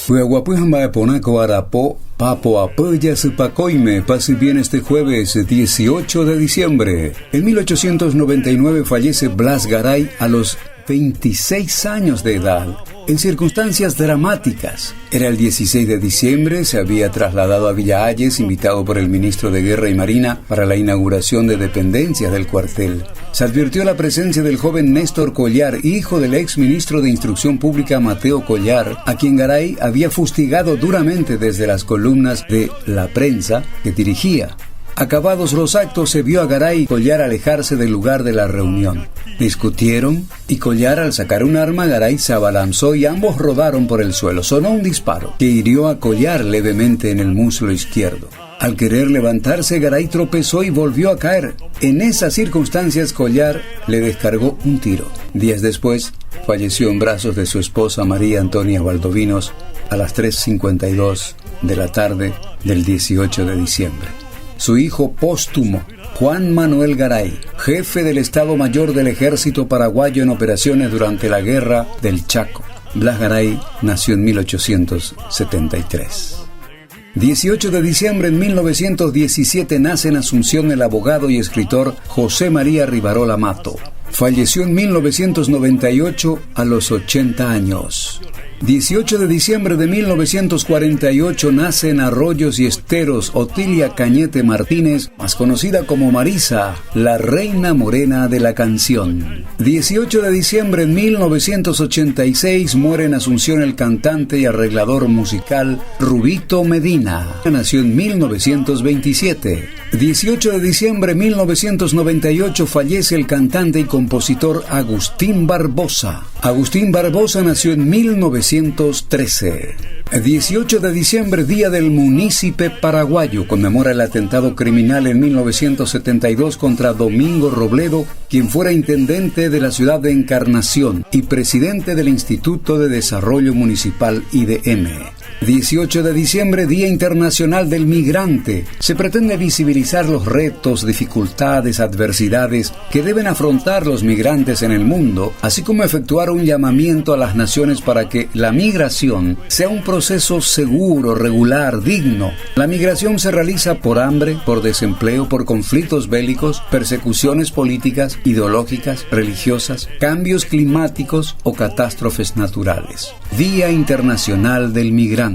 Huehuapuijamba Eponaco Arapo, Papo Apoya Supacoime, pase bien este jueves 18 de diciembre. En 1899 fallece Blas Garay a los 26 años de edad, en circunstancias dramáticas. Era el 16 de diciembre, se había trasladado a Villa Hayes, invitado por el ministro de Guerra y Marina para la inauguración de dependencias del cuartel. Se advirtió la presencia del joven Néstor Collar, hijo del ex ministro de Instrucción Pública Mateo Collar, a quien Garay había fustigado duramente desde las columnas de La Prensa que dirigía. Acabados los actos, se vio a Garay y Collar alejarse del lugar de la reunión. Discutieron y Collar, al sacar un arma, Garay se abalanzó y ambos rodaron por el suelo. Sonó un disparo que hirió a Collar levemente en el muslo izquierdo. Al querer levantarse, Garay tropezó y volvió a caer. En esas circunstancias, Collar le descargó un tiro. Días después, falleció en brazos de su esposa María Antonia Valdovinos a las 3:52 de la tarde del 18 de diciembre. Su hijo póstumo, Juan Manuel Garay, jefe del Estado Mayor del Ejército Paraguayo en operaciones durante la Guerra del Chaco. Blas Garay nació en 1873. 18 de diciembre de 1917 nace en Asunción el abogado y escritor José María Rivarola Mato. Falleció en 1998 a los 80 años. 18 de diciembre de 1948 nace en Arroyos y Esteros Otilia Cañete Martínez, más conocida como Marisa, la reina morena de la canción. 18 de diciembre de 1986 muere en Asunción el cantante y arreglador musical Rubito Medina. Nació en 1927. 18 de diciembre de 1998 fallece el cantante y compositor Agustín Barbosa. Agustín Barbosa nació en 1913. 18 de diciembre, Día del Munícipe Paraguayo, conmemora el atentado criminal en 1972 contra Domingo Robledo, quien fuera intendente de la ciudad de Encarnación y presidente del Instituto de Desarrollo Municipal IDM. 18 de diciembre, Día Internacional del Migrante. Se pretende visibilizar los retos, dificultades, adversidades que deben afrontar los migrantes en el mundo, así como efectuar un llamamiento a las naciones para que la migración sea un proceso seguro, regular, digno. La migración se realiza por hambre, por desempleo, por conflictos bélicos, persecuciones políticas, ideológicas, religiosas, cambios climáticos o catástrofes naturales. Día Internacional del Migrante.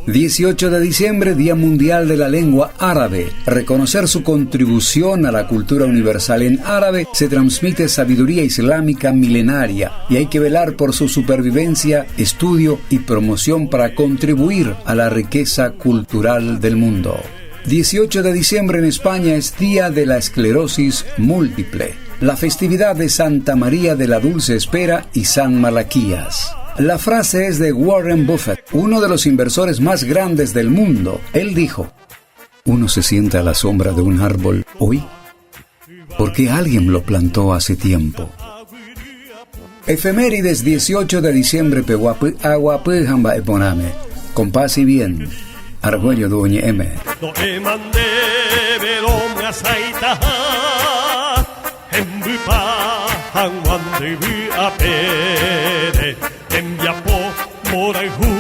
18 de diciembre, Día Mundial de la Lengua Árabe. Reconocer su contribución a la cultura universal. En árabe se transmite sabiduría islámica milenaria y hay que velar por su supervivencia, estudio y promoción para contribuir a la riqueza cultural del mundo. 18 de diciembre en España es Día de la Esclerosis Múltiple. La festividad de Santa María de la Dulce Espera y San Malaquías. La frase es de Warren Buffett, uno de los inversores más grandes del mundo. Él dijo: uno se sienta a la sombra de un árbol hoy porque alguien lo plantó hace tiempo. Efemérides 18 de diciembre, Pehuapu, Aguapu, Jamba, Eponame. Con paz y bien. Argüello Dueñe M. Enviapo Moraihu